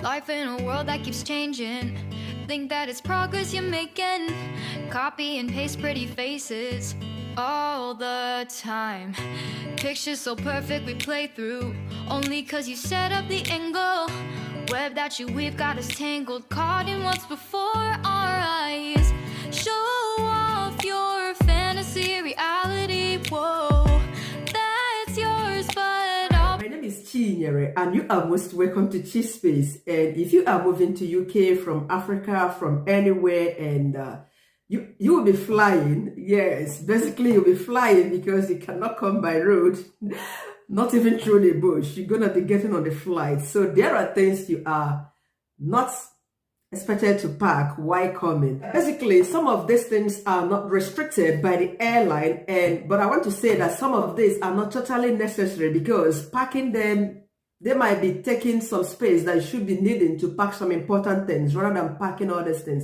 Life in a world that keeps changing. Think that it's progress you're making. Copy and paste pretty faces all the time. Pictures so perfect we play through. Only cause you set up the angle. Web that you weave got us tangled. Caught in what's before our eyes. Show off your fantasy reality. Whoa, that's yours, but I'll... My name is Chinyere and you are most welcome to Chi Space. And if you are moving to UK from Africa, from anywhere, and you will be flying, yes, basically you'll be flying because you cannot come by road, not even through the bush. You're gonna be getting on the flight. So there are things you are not expected to pack while coming. Basically, some of these things are not restricted by the airline, but I want to say that some of these are not totally necessary because packing them, they might be taking some space that you should be needing to pack some important things rather than packing all these things.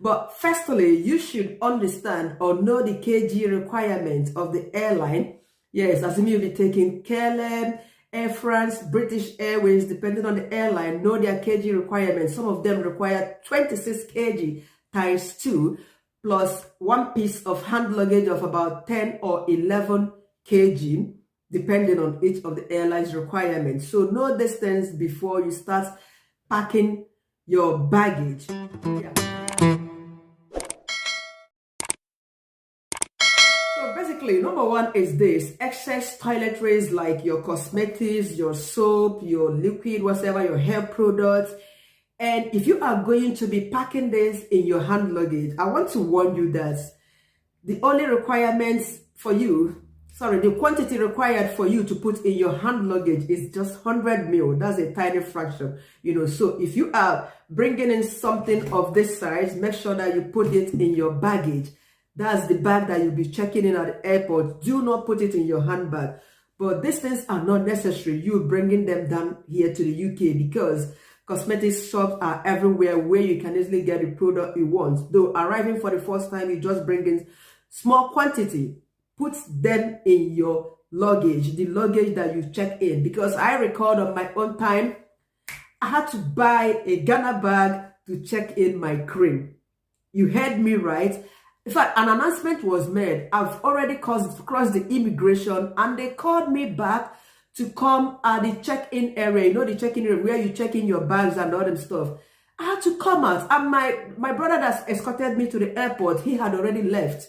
But firstly, you should understand or know the kg requirements of the airline. Yes, as you'll be taking KLM, Air France, British Airways, depending on the airline, know their kg requirements. Some of them require 26 kg times 2 plus one piece of hand luggage of about 10 or 11 kg, depending on each of the airline's requirements. So know these things before you start packing your baggage. Yeah. So basically, number one is this: excess toiletries like your cosmetics, your soap, your liquid, whatever, your hair products. And if you are going to be packing this in your hand luggage, I want to warn you that the only requirements for you, the quantity required for you to put in your hand luggage is just 100 ml. That's a tiny fraction, So if you are bringing in something of this size, make sure that you put it in your baggage. That's the bag that you'll be checking in at the airport. Do not put it in your handbag. But these things are not necessary. You bringing them down here to the UK because cosmetics shops are everywhere where you can easily get the product you want. Though arriving for the first time, you just bring in small quantity. Put them in your luggage, the luggage that you check in. Because I recall on my own time, I had to buy a Ghana bag to check in my cream. You heard me right. In fact, an announcement was made. I've already crossed the immigration and they called me back to come at the check-in area. The check-in area where you check in your bags and all them stuff. I had to come out, and my brother that escorted me to the airport, he had already left,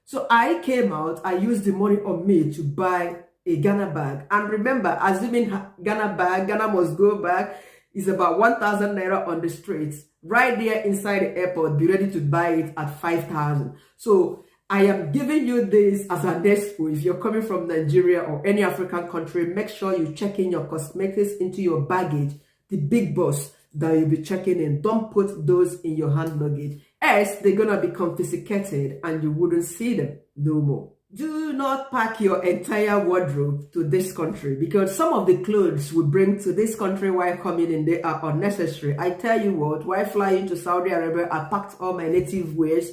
So I came out, I used the money on me to buy a Ghana bag. And remember, assuming Ghana must go back, is about 1,000 naira on the streets. Right there inside the airport, be ready to buy it at 5,000. So I am giving you this as an expo. If you're coming from Nigeria or any African country, make sure you check in your cosmetics into your baggage, the big boss that you'll be checking in. Don't put those in your hand luggage, else they're gonna be confiscated and you wouldn't see them no more. Do not pack your entire wardrobe to this country because some of the clothes we bring to this country while coming in, they are unnecessary. I tell you what, while flying to Saudi Arabia, I packed all my native wears.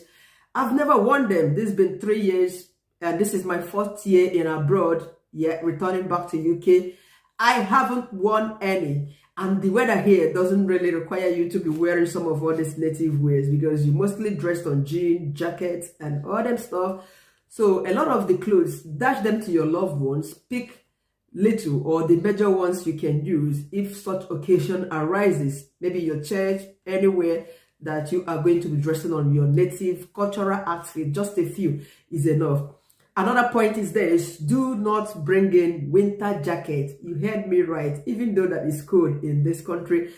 I've never worn them. This has been 3 years and this is my 4th year in abroad, yet returning back to UK. I haven't worn any. And the weather here doesn't really require you to be wearing some of all these native wears because you mostly dressed on jeans, jackets, and all them stuff. So a lot of the clothes, dash them to your loved ones, pick little or the major ones you can use if such occasion arises. Maybe your church, anywhere that you are going to be dressing on your native cultural outfit, just a few is enough. Another point is this: do not bring in winter jacket. You heard me right. Even though that is cold in this country,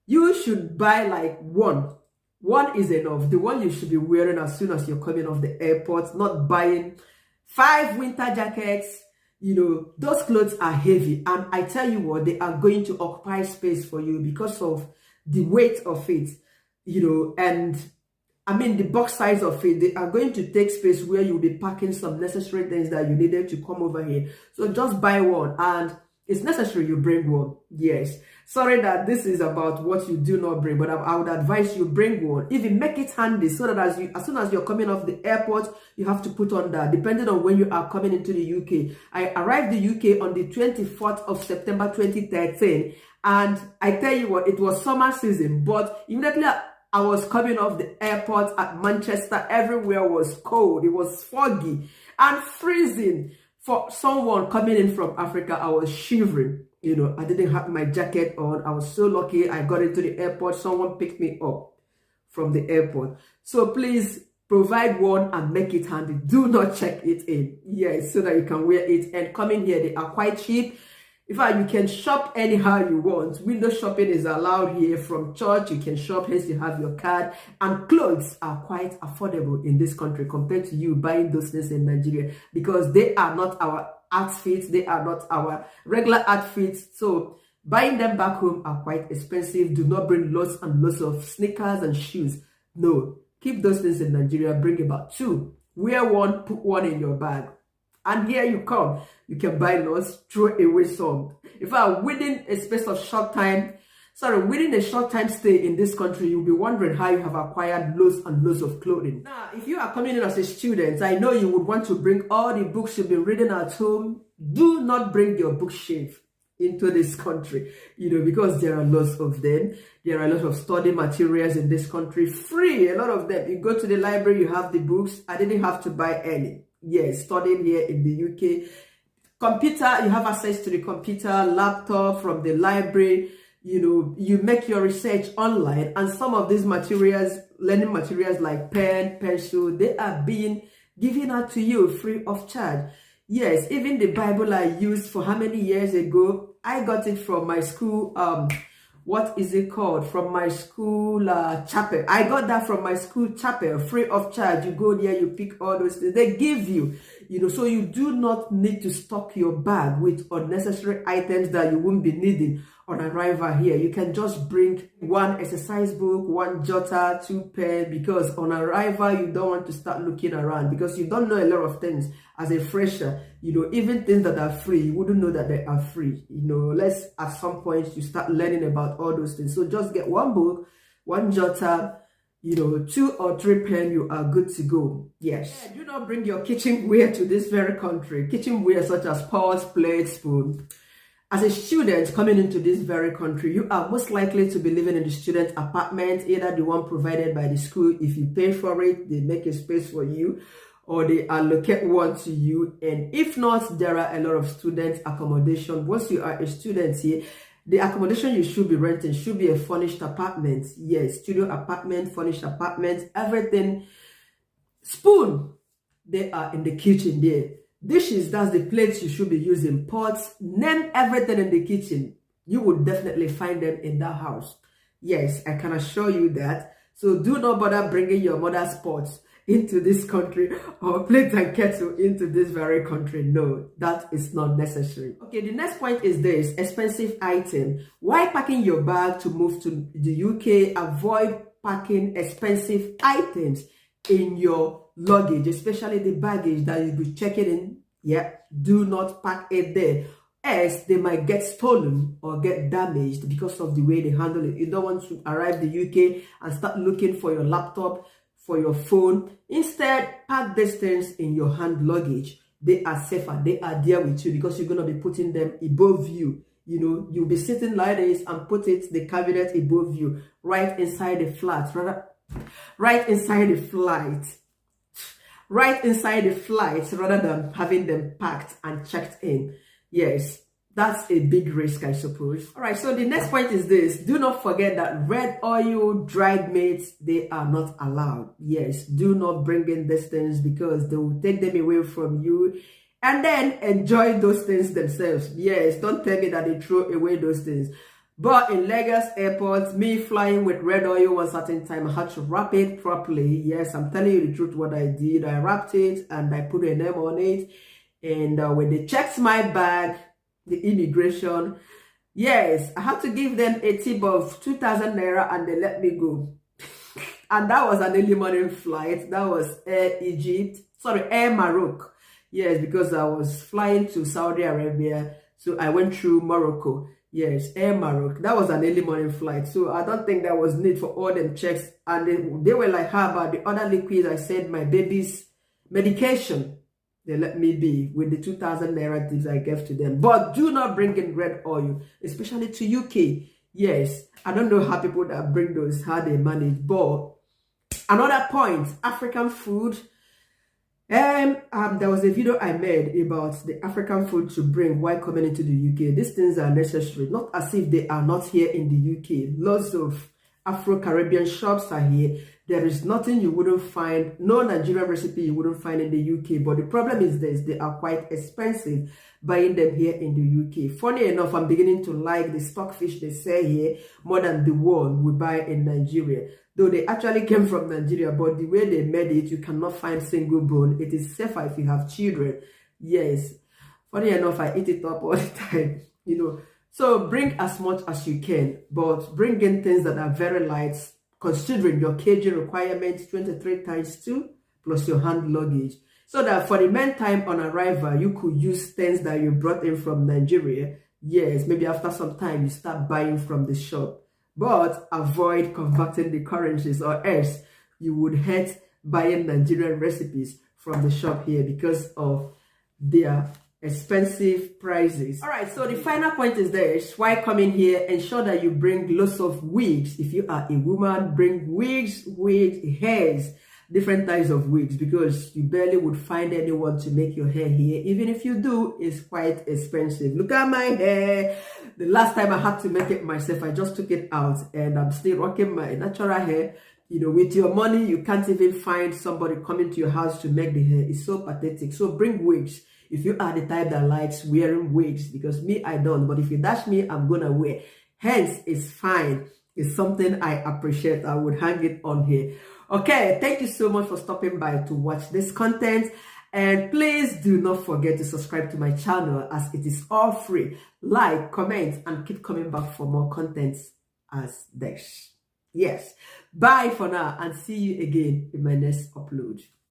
you should buy like one. One is enough. The one you should be wearing as soon as you're coming off the airport, not buying 5 winter jackets. Those clothes are heavy. And I tell you what, they are going to occupy space for you because of the weight of it, and I mean the box size of it. They are going to take space where you'll be packing some necessary things that you needed to come over here. So just buy one. And It's necessary you bring one. Yes. Sorry that this is about what you do not bring, but I would advise you bring one. Even make it handy so that as soon as you're coming off the airport, you have to put on that, depending on when you are coming into the UK. I arrived the UK on the 24th of September 2013, and I tell you what, it was summer season, but immediately I was coming off the airport at Manchester, everywhere was cold. It was foggy and freezing. For someone coming in from Africa, I was shivering. You know, I didn't have my jacket on. I was so lucky. I got into the airport. Someone picked me up from the airport. So please provide one and make it handy. Do not check it in. Yes, so that you can wear it. And coming here, they are quite cheap. In fact, you can shop anyhow you want. Window shopping is allowed here. From church, you can shop, hence you have your card. And clothes are quite affordable in this country compared to you buying those things in Nigeria, because they are not our outfits. They are not our regular outfits. So buying them back home are quite expensive. Do not bring lots and lots of sneakers and shoes. No, keep those things in Nigeria. Bring about 2. Wear one, put one in your bag. And here you come. You can buy lots, throw away some. In fact, within a short time stay in this country, you'll be wondering how you have acquired loads and loads of clothing. Now, if you are coming in as a student, I know you would want to bring all the books you've been reading at home. Do not bring your bookshelf into this country, because there are lots of them. There are a lot of study materials in this country, free, a lot of them. You go to the library, you have the books. I didn't have to buy any. Yes, studying here in the UK. Computer, you have access to the computer, laptop from the library. You make your research online, and some of these materials, learning materials like pen, pencil, they are being given out to you free of charge. Yes, even the Bible I used for how many years ago, I got it from my school, what is it called? From my school chapel. I got that from my school chapel, free of charge. You go there, you pick all those things. They give you, so you do not need to stock your bag with unnecessary items that you won't be needing on arrival here. You can just bring one exercise book, one jotter, 2 pen, because on arrival, you don't want to start looking around because you don't know a lot of things. As a fresher, even things that are free, you wouldn't know that they are free. Let's at some point you start learning about all those things. So just get one book, one jotter, 2 or 3 pen, you are good to go. Yes. Yeah, do not bring your kitchenware to this very country. Kitchenware such as pots, plates, spoon. As a student coming into this very country, you are most likely to be living in the student apartment, either the one provided by the school. If you pay for it, they make a space for you, or they allocate one to you. And if not, there are a lot of student accommodation. Once you are a student here, the accommodation you should be renting should be a furnished apartment. Yes, studio apartment, furnished apartment, everything. Spoon, they are in the kitchen there. Dishes, that's the plates you should be using. Pots, name everything in the kitchen. You will definitely find them in that house. Yes, I can assure you that. So do not bother bringing your mother's pots into this country or plate and kettle into this very country. No, that is not necessary. Okay, the next point is this: expensive item. While packing your bag to move to the UK, avoid packing expensive items in your luggage, especially the baggage that you'll be checking in. Yeah, do not pack it there, else they might get stolen or get damaged because of the way they handle it. You don't want to arrive the UK and start looking for your laptop, for your phone. Instead, pack these things in your hand luggage. They are safer. They are there with you because you're going to be putting them above you. You'll be sitting like this and put the cabinet above you, right inside the flat, right inside the flight, rather than having them packed and checked in. Yes, that's a big risk, I suppose. All right, so the next point is this: do not forget that red oil, dried meats, they are not allowed. Yes, do not bring in these things because they will take them away from you and then enjoy those things themselves. Yes, don't tell me that they throw away those things. But in Lagos airport, me flying with red oil one certain time, I had to wrap it properly. Yes, I'm telling you the truth what I did. I wrapped it and I put a name on it. And when they checked my bag, the immigration, yes, I had to give them a tip of 2,000 naira and they let me go. And that was an early morning flight. That was Air Morocco. Yes, because I was flying to Saudi Arabia So I went through Morocco. Yes, Air Morocco. That was an early morning flight. So I don't think there was need for all them checks. And they were like, how about the other liquids? I said, my baby's medication. They let me be with the 2,000 naira tips I gave to them. But do not bring in red oil, especially to UK. Yes, I don't know how people that bring those, how they manage. But another point, African food. There was a video I made about the African food to bring while coming into the UK. These things are necessary, not as if they are not here in the UK. Lots of Afro-Caribbean shops are here. There is nothing you wouldn't find, no Nigerian recipe you wouldn't find in the UK. But the problem is this, they are quite expensive buying them here in the UK. Funny enough, I'm beginning to like the stockfish they sell here more than the one we buy in Nigeria. Though they actually came from Nigeria, but the way they made it, you cannot find single bone. It is safer if you have children. Yes. Funny enough, I eat it up all the time, you know. So bring as much as you can, but bring in things that are very light, considering your kg requirements, 23 times 2, plus your hand luggage. So that for the meantime on arrival, you could use things that you brought in from Nigeria. Yes, maybe after some time, you start buying from the shop. But avoid converting the currencies, or else you would hate buying Nigerian recipes from the shop here because of their expensive prices. All right, so the final point is this: why coming here, ensure that you bring lots of wigs. If you are a woman, bring wigs, hairs, different types of wigs, because you barely would find anyone to make your hair here. Even if you do, it's quite expensive. Look at my hair. The last time I had to make it myself, I just took it out and I'm still rocking my natural hair. You know, with your money, you can't even find somebody coming to your house to make the hair. It's so pathetic. So bring wigs. If you are the type that likes wearing wigs, because me, I don't. But if you dash me, I'm gonna wear. Hence, it's fine. It's something I appreciate. I would hang it on here. Okay, thank you so much for stopping by to watch this content. And please do not forget to subscribe to my channel, as it is all free. Like, comment, and keep coming back for more contents as this. Yes. Bye for now, and see you again in my next upload.